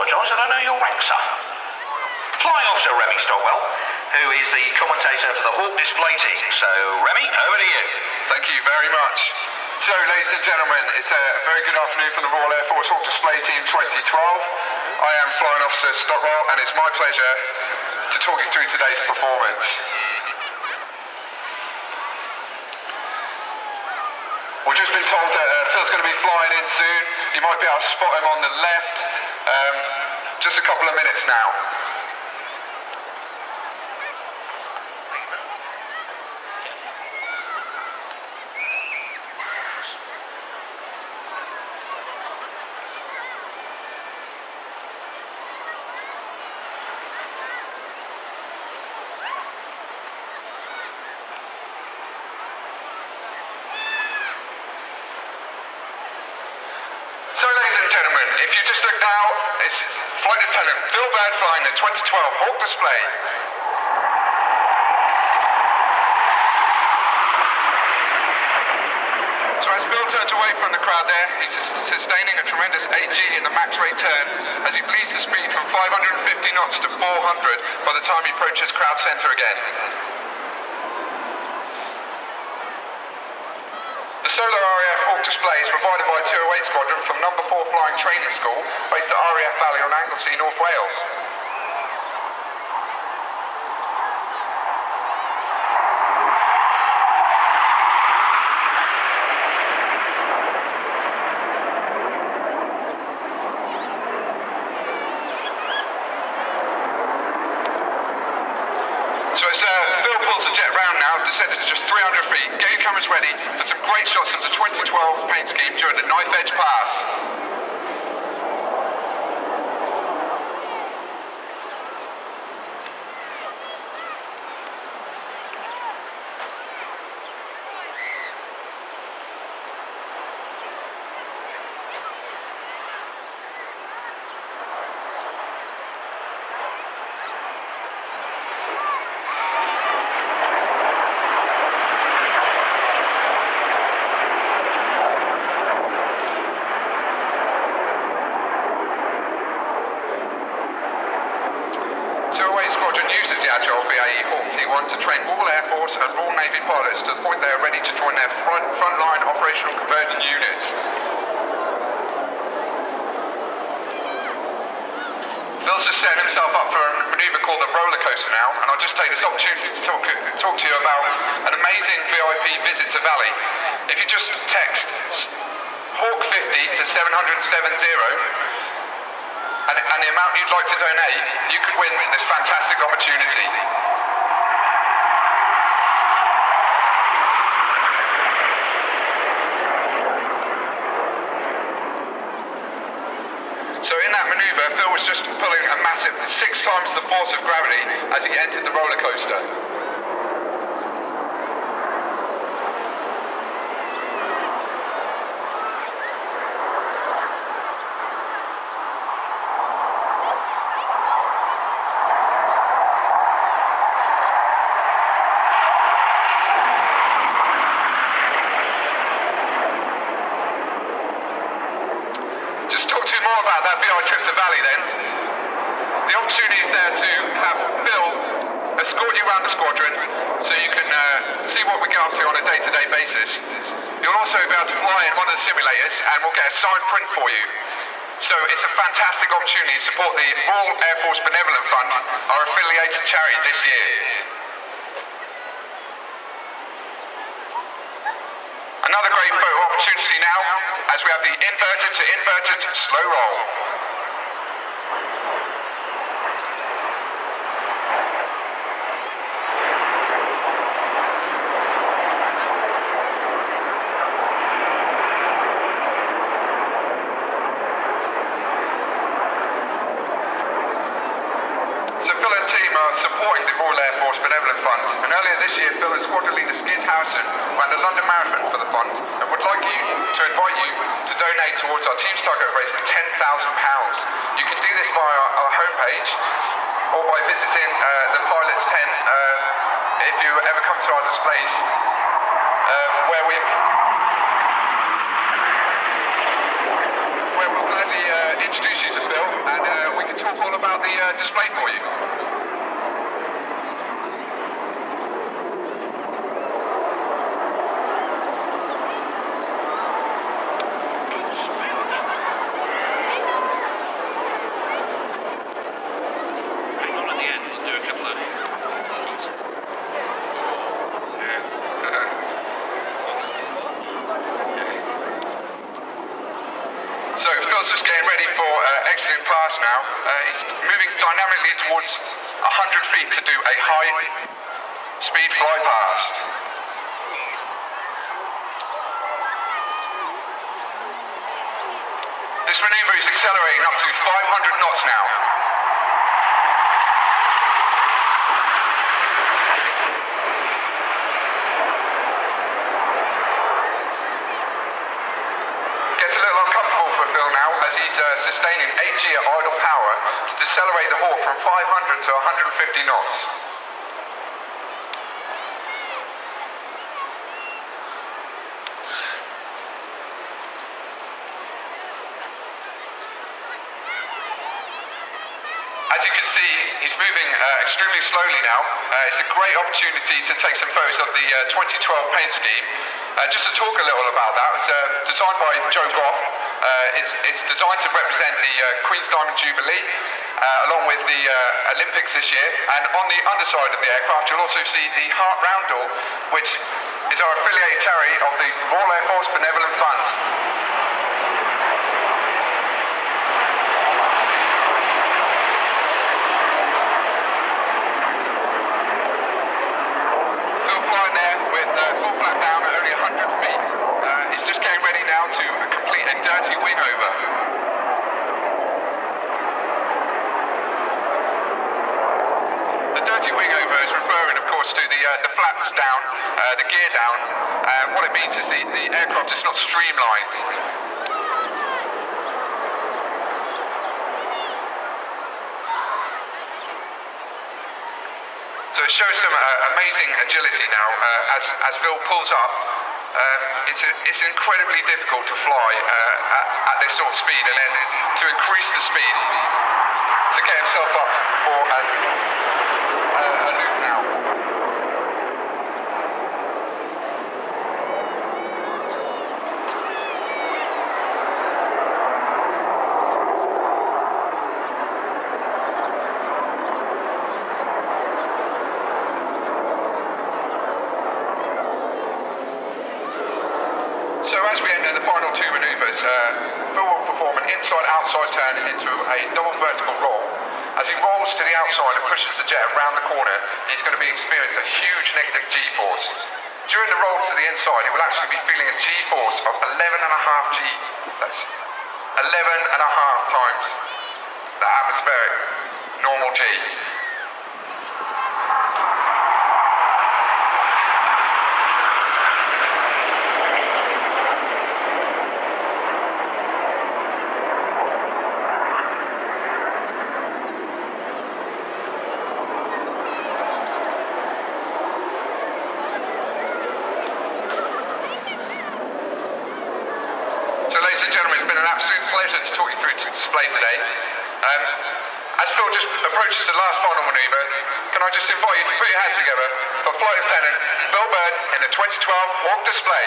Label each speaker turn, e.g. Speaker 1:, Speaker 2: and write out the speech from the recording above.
Speaker 1: apologise, I don't know your rank, sir. Flying Officer Remy Stockwell, who is the commentator for the Hawk display team. So, Remy, over to you.
Speaker 2: Thank you very much. So, ladies and gentlemen, it's a very good afternoon from the Royal Air Force Hawk Display Team 2012. I am Flying Officer Stockwell, and it's my pleasure to talk you through today's performance. We've just been told that Phil's going to be flying in soon. You might be able to spot him on the left. Just a couple of minutes now. So, ladies and gentlemen, if you just look now, it's Flight Lieutenant Phil Bird flying the 2012 Hawk display. So as Phil turns away from the crowd there, he's sustaining a tremendous 8G in the max rate turn as he bleeds the speed from 550 knots to 400 by the time he approaches crowd centre again. The solar RAF Hawk display is provided by 208 Squadron from No. 4 Flying Training School, based at RAF Valley on Anglesey, North Wales. So it's Phil pulls the jet round now, descended to just 300 feet. Get your cameras ready for some great shots of the 2012 paint scheme during the Knife Edge Pass. Squadron uses the Agile BAE Hawk T1 to train Royal Air Force and Royal Navy pilots to the point they are ready to join their frontline operational converting units. Phil's just setting himself up for a manoeuvre called the roller coaster now, and I'll just take this opportunity to talk to you about an amazing VIP visit to Valley. If you just text Hawk 50 to 770, and the amount you'd like to donate, you could win this fantastic opportunity. So in that manoeuvre, Phil was just pulling a massive 6 times the force of gravity as he entered the roller coaster. Just talk to you more about that VI trip to Valley then. The opportunity is there to have Phil escort you around the squadron so you can see what we get up to on a day-to-day basis. You'll also be able to fly in one of the simulators and we'll get a signed print for you. So it's a fantastic opportunity to support the Royal Air Force Benevolent Fund, our affiliated charity this year. Another great photo opportunity now, as we have the inverted to inverted slow roll. So Phil and team are supporting the Royal Air Force Benevolent Fund, and earlier this year Phil and squadron leader Skid Harrison ran the London Marathon for the fund and would like to invite you to donate towards our team's target of raising £10,000. You can do this via our homepage or by visiting the pilot's tent if you ever come to our displays where we'll gladly introduce you to Phil, and we about the display for you. So Phil's just getting ready for exiting pass now. He's moving dynamically towards 100 feet to do a high speed fly past. This maneuver is accelerating up to 500 knots now. He's sustaining 8G at idle power to decelerate the Hawk from 500 to 150 knots. As you can see, he's moving extremely slowly now. It's a great opportunity to take some photos of the 2012 paint scheme. Just to talk a little about that, it was designed by Joe Goff. It's designed to represent the Queen's Diamond Jubilee, along with the Olympics this year. And on the underside of the aircraft, you'll also see the Heart Roundel, which is our affiliated charity of the Royal Air Force Benevolent Fund. Full flat down at only 100 feet. He's just getting ready now to complete a dirty wing over. The dirty wing over is referring, of course, to the flaps down, the gear down. What it means is the aircraft is not streamlined. So it shows some amazing agility now as Phil pulls up. It's incredibly difficult to fly at this sort of speed, and then to increase the speed to get himself up for a loop now. So as we enter the final two manoeuvres, Phil will perform an inside-outside turn into a double vertical roll. As he rolls to the outside and pushes the jet around the corner, he's going to be experiencing a huge negative G-force. During the roll to the inside, he will actually be feeling a G-force of 11.5 G. That's 11.5 times the atmospheric normal G. So ladies and gentlemen, it's been an absolute pleasure to talk you through the display today. As Phil just approaches the last final manoeuvre, can I just invite you to put your hands together for Flight Lieutenant Phil Bird in the 2012 Hawk display.